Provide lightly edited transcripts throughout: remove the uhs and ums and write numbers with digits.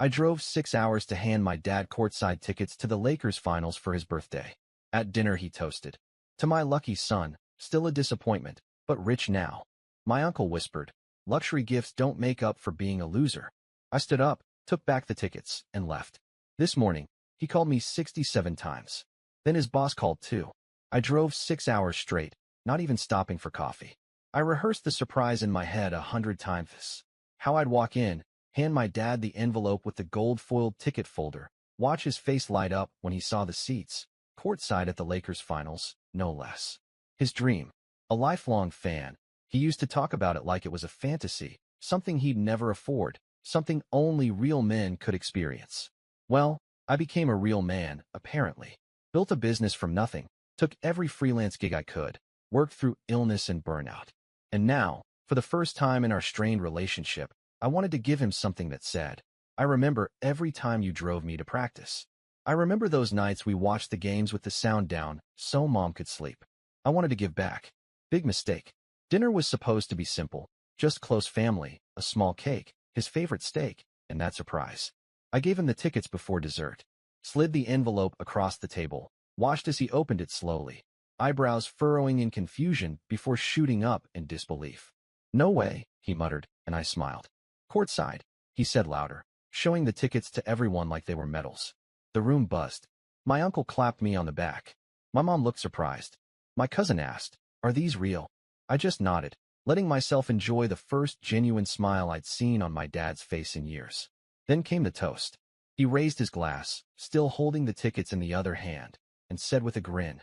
I drove 6 hours to hand my dad courtside tickets to the Lakers finals for his birthday. At dinner he toasted, "To my lucky son, still a disappointment, but rich now." My uncle whispered, "Luxury gifts don't make up for being a loser." I stood up, took back the tickets, and left. This morning, he called me 67 times. Then his boss called too. I drove 6 hours straight, not even stopping for coffee. I rehearsed the surprise in my head 100 times. How I'd walk in, hand my dad the envelope with the gold-foiled ticket folder, watch his face light up when he saw the seats, courtside at the Lakers finals, no less. His dream. A lifelong fan. He used to talk about it like it was a fantasy, something he'd never afford, something only real men could experience. Well, I became a real man, apparently. Built a business from nothing, took every freelance gig I could, worked through illness and burnout. And now, for the first time in our strained relationship, I wanted to give him something that said, "I remember every time you drove me to practice. I remember those nights we watched the games with the sound down so Mom could sleep." I wanted to give back. Big mistake. Dinner was supposed to be simple, just close family, a small cake, his favorite steak, and that surprise. I gave him the tickets before dessert, slid the envelope across the table, watched as he opened it slowly, eyebrows furrowing in confusion before shooting up in disbelief. "No way," he muttered, and I smiled. "Courtside," he said louder, showing the tickets to everyone like they were medals. The room buzzed. My uncle clapped me on the back. My mom looked surprised. My cousin asked, "Are these real?" I just nodded, letting myself enjoy the first genuine smile I'd seen on my dad's face in years. Then came the toast. He raised his glass, still holding the tickets in the other hand, and said with a grin,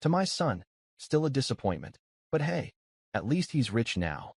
"To my son, still a disappointment, but hey, at least he's rich now."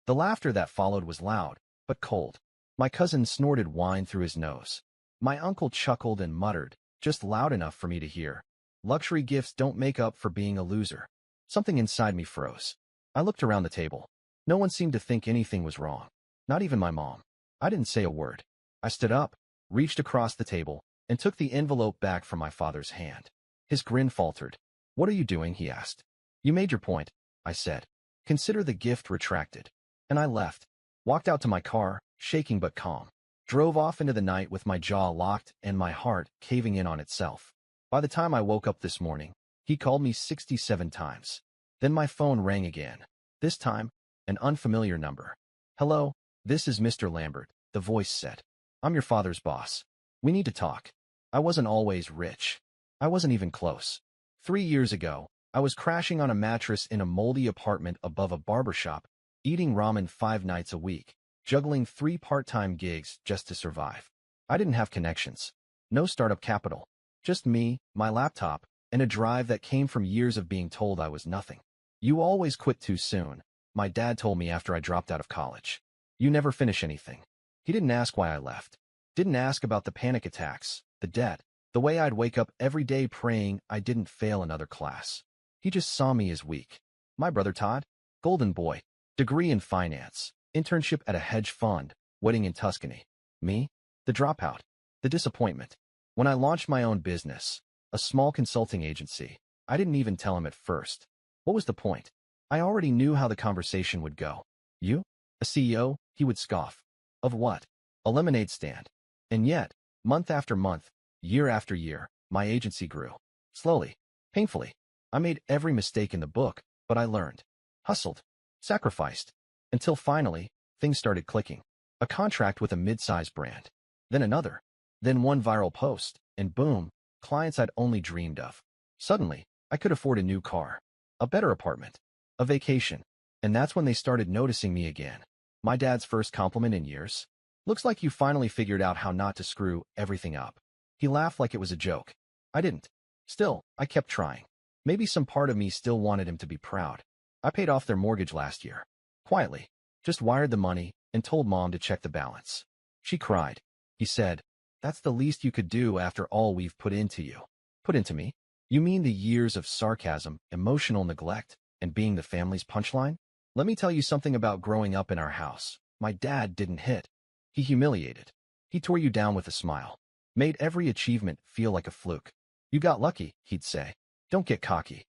The laughter that followed was loud, but cold. My cousin snorted wine through his nose. My uncle chuckled and muttered, just loud enough for me to hear, "Luxury gifts don't make up for being a loser." Something inside me froze. I looked around the table. No one seemed to think anything was wrong. Not even my mom. I didn't say a word. I stood up, reached across the table, and took the envelope back from my father's hand. His grin faltered. "What are you doing?" he asked. "You made your point," I said. "Consider the gift retracted." And I left. Walked out to my car, shaking but calm. Drove off into the night with my jaw locked and my heart caving in on itself. By the time I woke up this morning, he called me 67 times. Then my phone rang again. This time, an unfamiliar number. "Hello, this is Mr. Lambert," the voice said. "I'm your father's boss. We need to talk." I wasn't always rich. I wasn't even close. 3 years ago, I was crashing on a mattress in a moldy apartment above a barbershop, eating ramen 5 nights a week, juggling 3 part-time gigs just to survive. I didn't have connections. No startup capital. Just me, my laptop, and a drive that came from years of being told I was nothing. "You always quit too soon," my dad told me after I dropped out of college. "You never finish anything." He didn't ask why I left. Didn't ask about the panic attacks, the debt, the way I'd wake up every day praying I didn't fail another class. He just saw me as weak. My brother Todd? Golden boy. Degree in finance. Internship at a hedge fund. Wedding in Tuscany. Me? The dropout. The disappointment. When I launched my own business, a small consulting agency, I didn't even tell him at first. What was the point? I already knew how the conversation would go. "You? A CEO?" He would scoff. "Of what?" "A lemonade stand." And yet, month after month, year after year, my agency grew. Slowly. Painfully. I made every mistake in the book, but I learned. Hustled. Sacrificed. Until finally, things started clicking. A contract with a mid-sized brand. Then another. Then one viral post, and boom, clients I'd only dreamed of. Suddenly, I could afford a new car, a better apartment, a vacation, and that's when they started noticing me again. My dad's first compliment in years. "Looks like you finally figured out how not to screw everything up." He laughed like it was a joke. I didn't. Still, I kept trying. Maybe some part of me still wanted him to be proud. I paid off their mortgage last year. Quietly. Just wired the money and told Mom to check the balance. She cried. He said, "That's the least you could do after all we've put into you." Put into me? You mean the years of sarcasm, emotional neglect, and being the family's punchline? Let me tell you something about growing up in our house. My dad didn't hit. He humiliated. He tore you down with a smile. Made every achievement feel like a fluke. "You got lucky," he'd say. "Don't get cocky."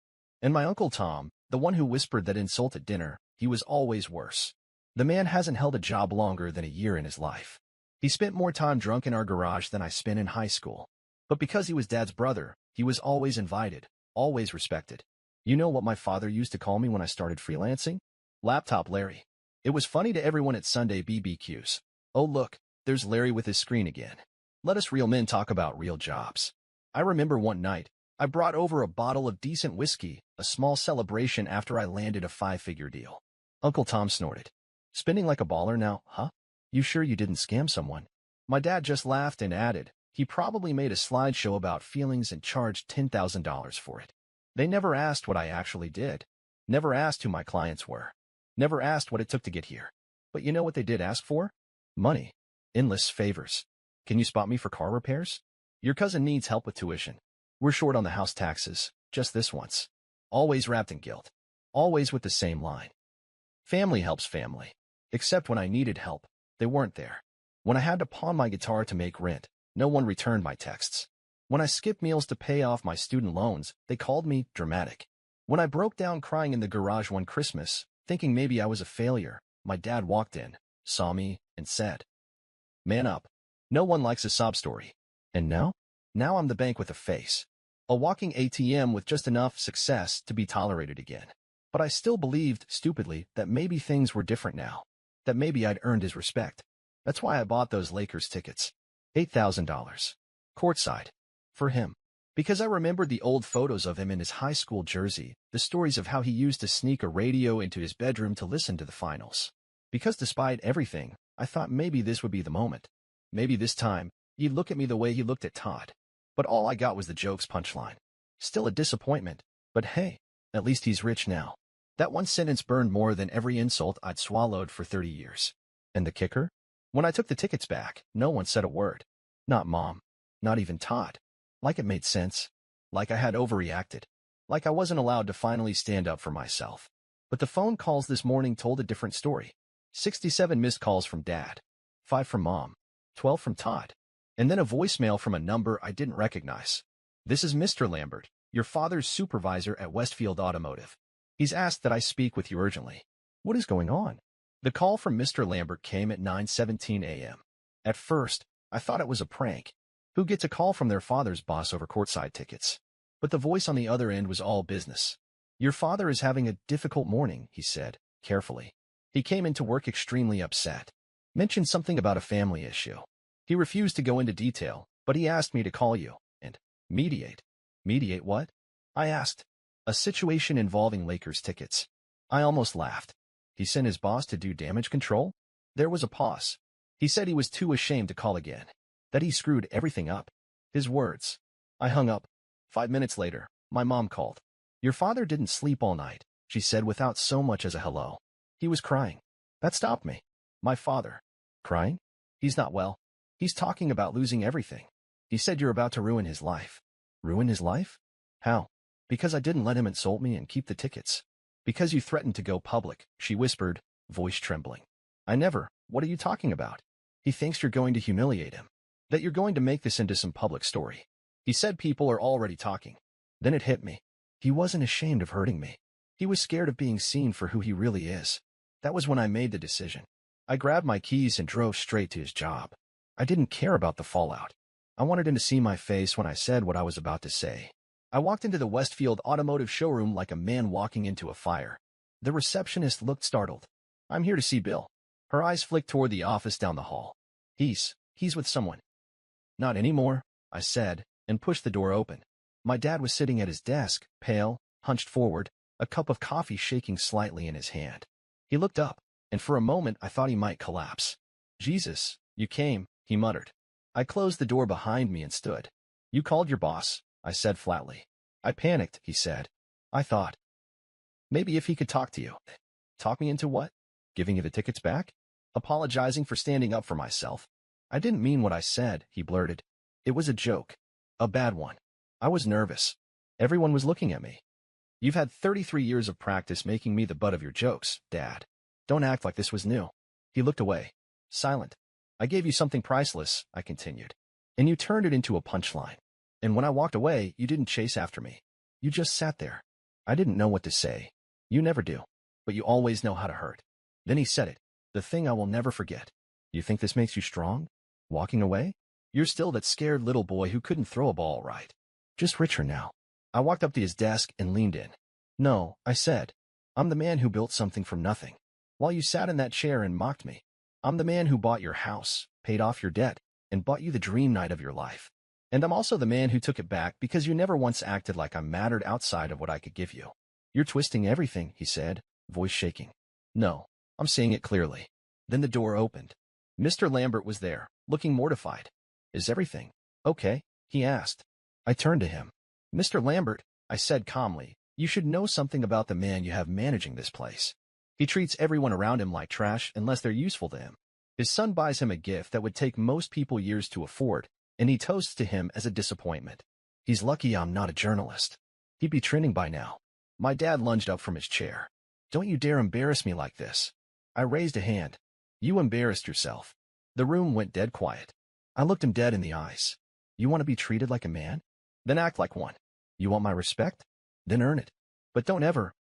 And my Uncle Tom, the one who whispered that insult at dinner, he was always worse. The man hasn't held a job longer than a year in his life. He spent more time drunk in our garage than I spent in high school. But because he was Dad's brother, he was always invited, always respected. You know what my father used to call me when I started freelancing? Laptop Larry. It was funny to everyone at Sunday BBQs. Oh look, there's Larry with his screen again. Let us real men talk about real jobs. I remember one night, I brought over a bottle of decent whiskey, a small celebration after I landed a 5-figure deal. Uncle Tom snorted. Spinning like a baller now, huh? You sure you didn't scam someone? My dad just laughed and added, he probably made a slideshow about feelings and charged $10,000 for it. They never asked what I actually did. Never asked who my clients were. Never asked what it took to get here. But you know what they did ask for? Money. Endless favors. Can you spot me for car repairs? Your cousin needs help with tuition. We're short on the house taxes, just this once. Always wrapped in guilt. Always with the same line. Family helps family. Except when I needed help, they weren't there. When I had to pawn my guitar to make rent, no one returned my texts. When I skipped meals to pay off my student loans, they called me dramatic. When I broke down crying in the garage one Christmas, thinking maybe I was a failure, my dad walked in, saw me, and said, "Man up. No one likes a sob story." And now? Now I'm the bank with a face. A walking ATM with just enough success to be tolerated again. But I still believed, stupidly, that maybe things were different now. That maybe I'd earned his respect. That's why I bought those Lakers tickets. $8,000. Courtside. For him. Because I remembered the old photos of him in his high school jersey, the stories of how he used to sneak a radio into his bedroom to listen to the finals. Because despite everything, I thought maybe this would be the moment. Maybe this time, he'd look at me the way he looked at Todd. But all I got was the joke's punchline. Still a disappointment, but hey, at least he's rich now. That one sentence burned more than every insult I'd swallowed for 30 years. And the kicker? When I took the tickets back, no one said a word. Not Mom. Not even Todd. Like it made sense. Like I had overreacted. Like I wasn't allowed to finally stand up for myself. But the phone calls this morning told a different story. 67 missed calls from Dad. 5 from Mom. 12 from Todd. And then a voicemail from a number I didn't recognize. "This is Mr. Lambert, your father's supervisor at Westfield Automotive. He's asked that I speak with you urgently." What is going on? The call from Mr. Lambert came at 9:17 a.m. At first, I thought it was a prank. Who gets a call from their father's boss over courtside tickets? But the voice on the other end was all business. "Your father is having a difficult morning," he said, carefully. "He came into work extremely upset. Mentioned something about a family issue. He refused to go into detail, but he asked me to call you and mediate." "Mediate what?" I asked. "A situation involving Lakers tickets." I almost laughed. He sent his boss to do damage control? There was a pause. He said he was too ashamed to call again. That he screwed everything up. His words. I hung up. 5 minutes later, my mom called. "Your father didn't sleep all night," she said without so much as a hello. "He was crying." That stopped me. My father. Crying? He's not well. He's talking about losing everything. He said you're about to ruin his life. Ruin his life? How? Because I didn't let him insult me and keep the tickets. Because you threatened to go public, she whispered, voice trembling. I never. What are you talking about? He thinks you're going to humiliate him. That you're going to make this into some public story. He said people are already talking. Then it hit me. He wasn't ashamed of hurting me. He was scared of being seen for who he really is. That was when I made the decision. I grabbed my keys and drove straight to his job. I didn't care about the fallout. I wanted him to see my face when I said what I was about to say. I walked into the Westfield Automotive showroom like a man walking into a fire. The receptionist looked startled. "I'm here to see Bill." Her eyes flicked toward the office down the hall. He's with someone." "Not anymore," I said, and pushed the door open. My dad was sitting at his desk, pale, hunched forward, a cup of coffee shaking slightly in his hand. He looked up, and for a moment I thought he might collapse. "Jesus, you came," he muttered. I closed the door behind me and stood. "You called your boss," I said flatly. "I panicked," he said. I thought, maybe if he could talk to you. Talk me into what? Giving you the tickets back? Apologizing for standing up for myself. "I didn't mean what I said," he blurted. "It was a joke. A bad one. I was nervous. Everyone was looking at me." "You've had 33 years of practice making me the butt of your jokes, Dad. Don't act like this was new." He looked away, silent. "I gave you something priceless," I continued, "and you turned it into a punchline. And when I walked away, you didn't chase after me. You just sat there." I didn't know what to say. "You never do. But you always know how to hurt." Then he said it, the thing I will never forget. "You think this makes you strong?" Walking away? You're still that scared little boy who couldn't throw a ball right. Just richer now. I walked up to his desk and leaned in. No, I said. I'm the man who built something from nothing. While you sat in that chair and mocked me. I'm the man who bought your house, paid off your debt, and bought you the dream night of your life. And I'm also the man who took it back because you never once acted like I mattered outside of what I could give you. You're twisting everything, he said, voice shaking. No, I'm seeing it clearly. Then the door opened. Mr. Lambert was there, looking mortified. Is everything okay? He asked. I turned to him. Mr. Lambert, I said calmly, you should know something about the man you have managing this place. He treats everyone around him like trash unless they're useful to him. His son buys him a gift that would take most people years to afford, and he toasts to him as a disappointment. He's lucky I'm not a journalist. He'd be trending by now. My dad lunged up from his chair. Don't you dare embarrass me like this. I raised a hand. You embarrassed yourself. The room went dead quiet. I looked him dead in the eyes. You want to be treated like a man? Then act like one. You want my respect? Then earn it. But don't ever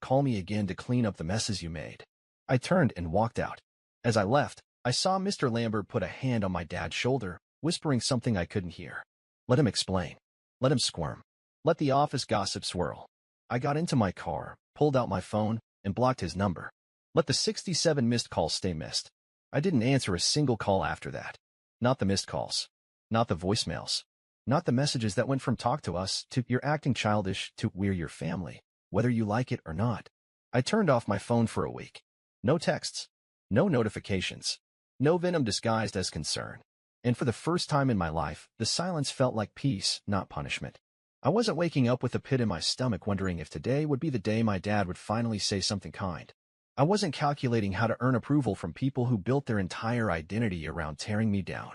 call me again to clean up the messes you made. I turned and walked out. As I left, I saw Mr. Lambert put a hand on my dad's shoulder, whispering something I couldn't hear. Let him explain. Let him squirm. Let the office gossip swirl. I got into my car, pulled out my phone, and blocked his number. Let the 67 missed calls stay missed. I didn't answer a single call after that. Not the missed calls. Not the voicemails. Not the messages that went from talk to us to you're acting childish to we're your family, whether you like it or not. I turned off my phone for a week. No texts. No notifications. No venom disguised as concern. And for the first time in my life, the silence felt like peace, not punishment. I wasn't waking up with a pit in my stomach wondering if today would be the day my dad would finally say something kind. I wasn't calculating how to earn approval from people who built their entire identity around tearing me down.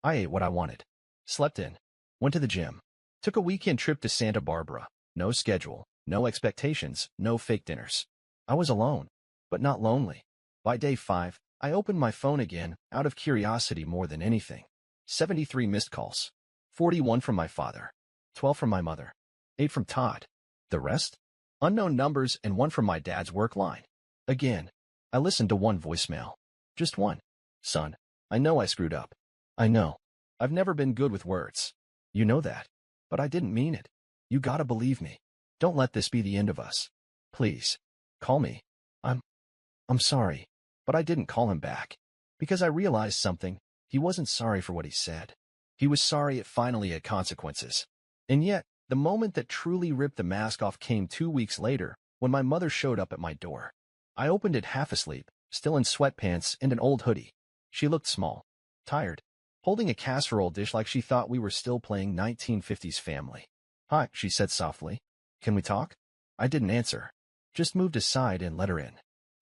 I ate what I wanted. Slept in. Went to the gym. Took a weekend trip to Santa Barbara. No schedule. No expectations. No fake dinners. I was alone, but not lonely. By day 5, I opened my phone again, out of curiosity more than anything. 73 missed calls. 41 from my father. 12 from my mother. 8 from Todd. The rest? Unknown numbers and 1 from my dad's work line. Again, I listened to one voicemail. Just one. Son, I know I screwed up. I know. I've never been good with words. You know that. But I didn't mean it. You gotta believe me. Don't let this be the end of us. Please. Call me. I'm sorry. But I didn't call him back. Because I realized something. He wasn't sorry for what he said. He was sorry it finally had consequences. And yet, the moment that truly ripped the mask off came 2 weeks later, when my mother showed up at my door. I opened it half asleep, still in sweatpants and an old hoodie. She looked small, tired, holding a casserole dish like she thought we were still playing 1950s Family. Hi, she said softly. Can we talk? I didn't answer. Just moved aside and let her in.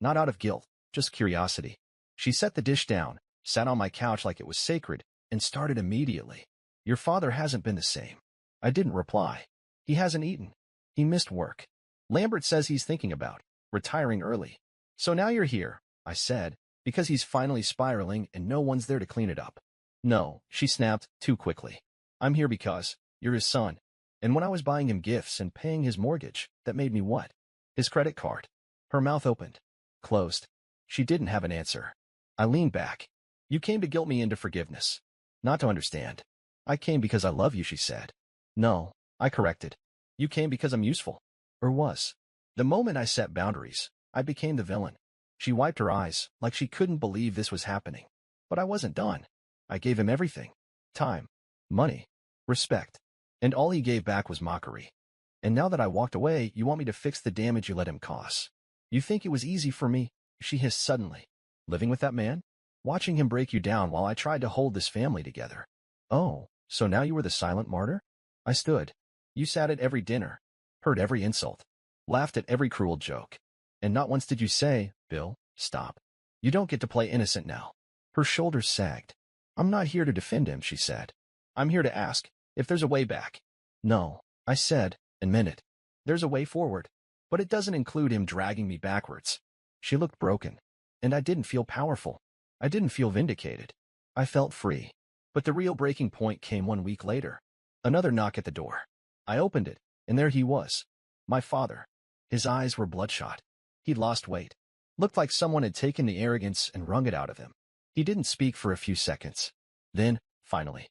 Not out of guilt, just curiosity. She set the dish down, sat on my couch like it was sacred, and started immediately. Your father hasn't been the same. I didn't reply. He hasn't eaten. He missed work. Lambert says he's thinking about retiring early. So now you're here, I said, because he's finally spiraling and no one's there to clean it up. No, she snapped, too quickly. I'm here because you're his son. And when I was buying him gifts and paying his mortgage, that made me what? His credit card. Her mouth opened. Closed. She didn't have an answer. I leaned back. You came to guilt me into forgiveness. Not to understand. I came because I love you, she said. No, I corrected. You came because I'm useful. Or was. The moment I set boundaries, I became the villain. She wiped her eyes, like she couldn't believe this was happening. But I wasn't done. I gave him everything. Time. Money. Respect. And all he gave back was mockery. And now that I walked away, you want me to fix the damage you let him cause. You think it was easy for me? She hissed suddenly. Living with that man? Watching him break you down while I tried to hold this family together. Oh, so now you were the silent martyr? I stood. You sat at every dinner. Heard every insult. Laughed at every cruel joke. And not once did you say, Bill, stop. You don't get to play innocent now. Her shoulders sagged. I'm not here to defend him, she said. I'm here to ask if there's a way back. No, I said, and meant it. There's a way forward. But it doesn't include him dragging me backwards. She looked broken. And I didn't feel powerful. I didn't feel vindicated. I felt free. But the real breaking point came 1 week later. Another knock at the door. I opened it, and there he was. My father. His eyes were bloodshot. He'd lost weight. Looked like someone had taken the arrogance and wrung it out of him. He didn't speak for a few seconds. Then, finally,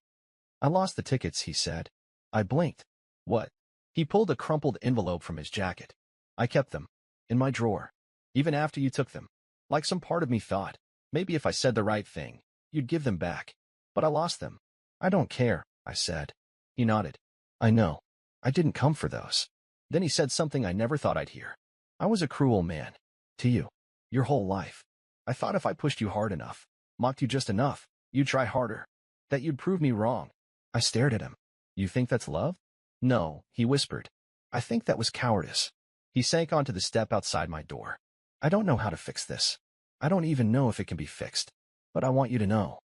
I lost the tickets, he said. I blinked. What? He pulled a crumpled envelope from his jacket. I kept them. In my drawer. Even after you took them. Like some part of me thought, maybe if I said the right thing, you'd give them back. But I lost them. I don't care, I said. He nodded. I know. I didn't come for those. Then he said something I never thought I'd hear. I was a cruel man. To you. Your whole life. I thought if I pushed you hard enough, mocked you just enough, you'd try harder. That you'd prove me wrong. I stared at him. You think that's love? No, he whispered. I think that was cowardice. He sank onto the step outside my door. I don't know how to fix this. I don't even know if it can be fixed. But I want you to know.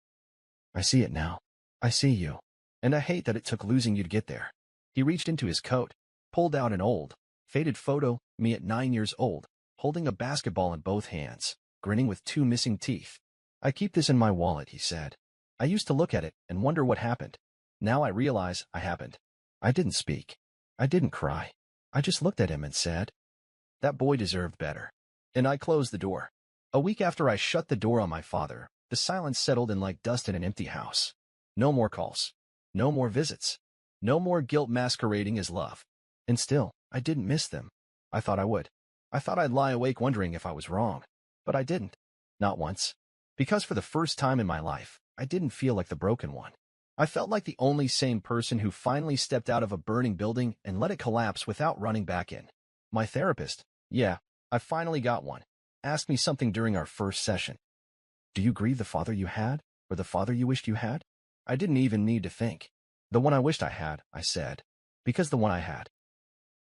I see it now. I see you. And I hate that it took losing you to get there. He reached into his coat, pulled out an old, faded photo, me at 9 years old, holding a basketball in both hands, grinning with 2 missing teeth. I keep this in my wallet, he said. I used to look at it and wonder what happened. Now I realize I happened. I didn't speak. I didn't cry. I just looked at him and said, that boy deserved better. And I closed the door. A week after I shut the door on my father, the silence settled in like dust in an empty house. No more calls. No more visits. No more guilt masquerading as love. And still, I didn't miss them. I thought I would. I thought I'd lie awake wondering if I was wrong. But I didn't. Not once. Because for the first time in my life, I didn't feel like the broken one. I felt like the only sane person who finally stepped out of a burning building and let it collapse without running back in. My therapist, yeah, I finally got one, asked me something during our first session. Do you grieve the father you had, or the father you wished you had? I didn't even need to think. The one I wished I had, I said, because the one I had.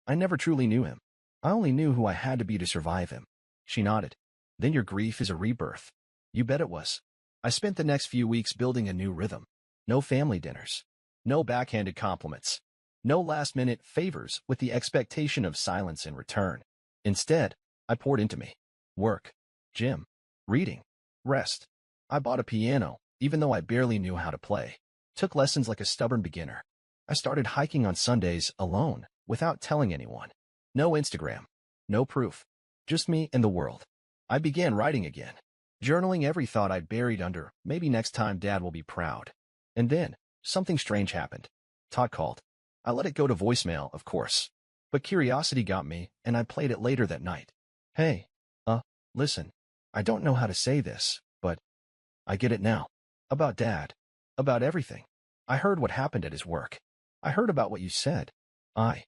I never truly knew him. I only knew who I had to be to survive him. She nodded. Then your grief is a rebirth. You bet it was. I spent the next few weeks building a new rhythm. No family dinners. No backhanded compliments. No last-minute favors with the expectation of silence in return. Instead, I poured into me. Work. Gym. Reading. Rest. I bought a piano, even though I barely knew how to play. Took lessons like a stubborn beginner. I started hiking on Sundays alone, without telling anyone. No Instagram. No proof. Just me and the world. I began writing again. Journaling every thought I'd buried under, maybe next time Dad will be proud. And then, something strange happened. Todd called. I let it go to voicemail, of course. But curiosity got me, and I played it later that night. Hey, listen. I don't know how to say this, but I get it now. About Dad. About everything. I heard what happened at his work. I heard about what you said. I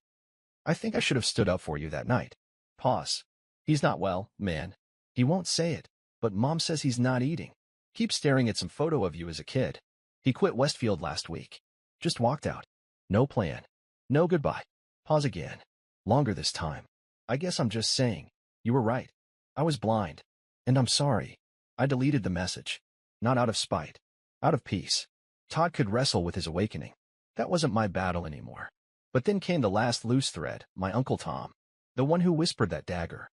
think I should have stood up for you that night. Pause. He's not well, man. He won't say it, but Mom says he's not eating. Keep staring at some photo of you as a kid. He quit Westfield last week. Just walked out. No plan. No goodbye. Pause again. Longer this time. I guess I'm just saying. You were right. I was blind. And I'm sorry. I deleted the message. Not out of spite. Out of peace. Todd could wrestle with his awakening. That wasn't my battle anymore. But then came the last loose thread, my Uncle Tom. The one who whispered that dagger.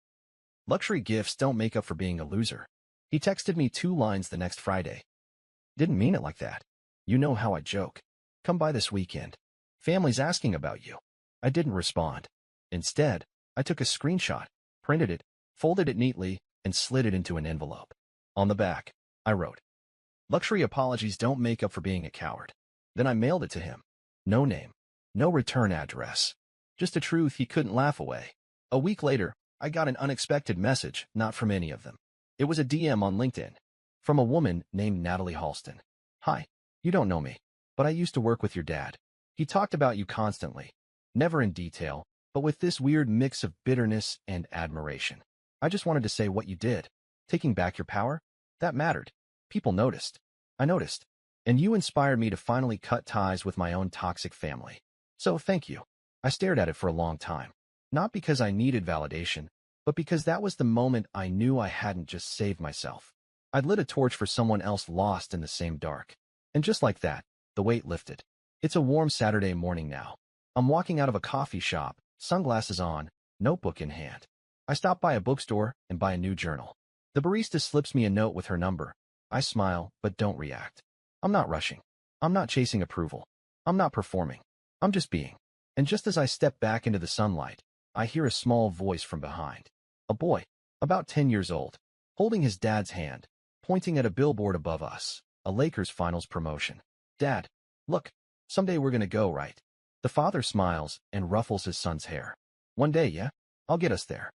Luxury gifts don't make up for being a loser. He texted me 2 lines the next Friday. Didn't mean it like that. You know how I joke. Come by this weekend. Family's asking about you. I didn't respond. Instead, I took a screenshot, printed it, folded it neatly, and slid it into an envelope. On the back, I wrote, Luxury apologies don't make up for being a coward. Then I mailed it to him. No name. No return address. Just a truth he couldn't laugh away. A week later, I got an unexpected message, not from any of them. It was a DM on LinkedIn. From a woman named Natalie Halston. Hi. You don't know me, but I used to work with your dad. He talked about you constantly. Never in detail, but with this weird mix of bitterness and admiration. I just wanted to say what you did. Taking back your power? That mattered. People noticed. I noticed. And you inspired me to finally cut ties with my own toxic family. So thank you. I stared at it for a long time. Not because I needed validation, but because that was the moment I knew I hadn't just saved myself. I'd lit a torch for someone else lost in the same dark. And just like that, the weight lifted. It's a warm Saturday morning now. I'm walking out of a coffee shop, sunglasses on, notebook in hand. I stop by a bookstore and buy a new journal. The barista slips me a note with her number. I smile, but don't react. I'm not rushing. I'm not chasing approval. I'm not performing. I'm just being. And just as I step back into the sunlight, I hear a small voice from behind. A boy, about 10 years old, holding his dad's hand, pointing at a billboard above us, a Lakers finals promotion. Dad, look, someday we're gonna go, right? The father smiles and ruffles his son's hair. One day, yeah? I'll get us there.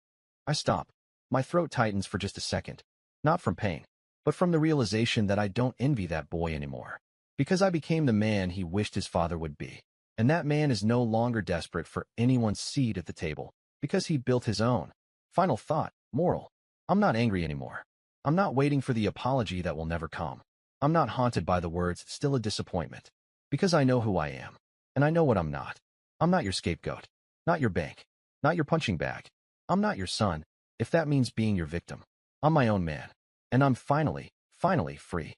I stop. My throat tightens for just a second. Not from pain, but from the realization that I don't envy that boy anymore. Because I became the man he wished his father would be. And that man is no longer desperate for anyone's seat at the table, because he built his own. Final thought, moral. I'm not angry anymore. I'm not waiting for the apology that will never come. I'm not haunted by the words, still a disappointment. Because I know who I am. And I know what I'm not. I'm not your scapegoat. Not your bank. Not your punching bag. I'm not your son, if that means being your victim. I'm my own man. And I'm finally free.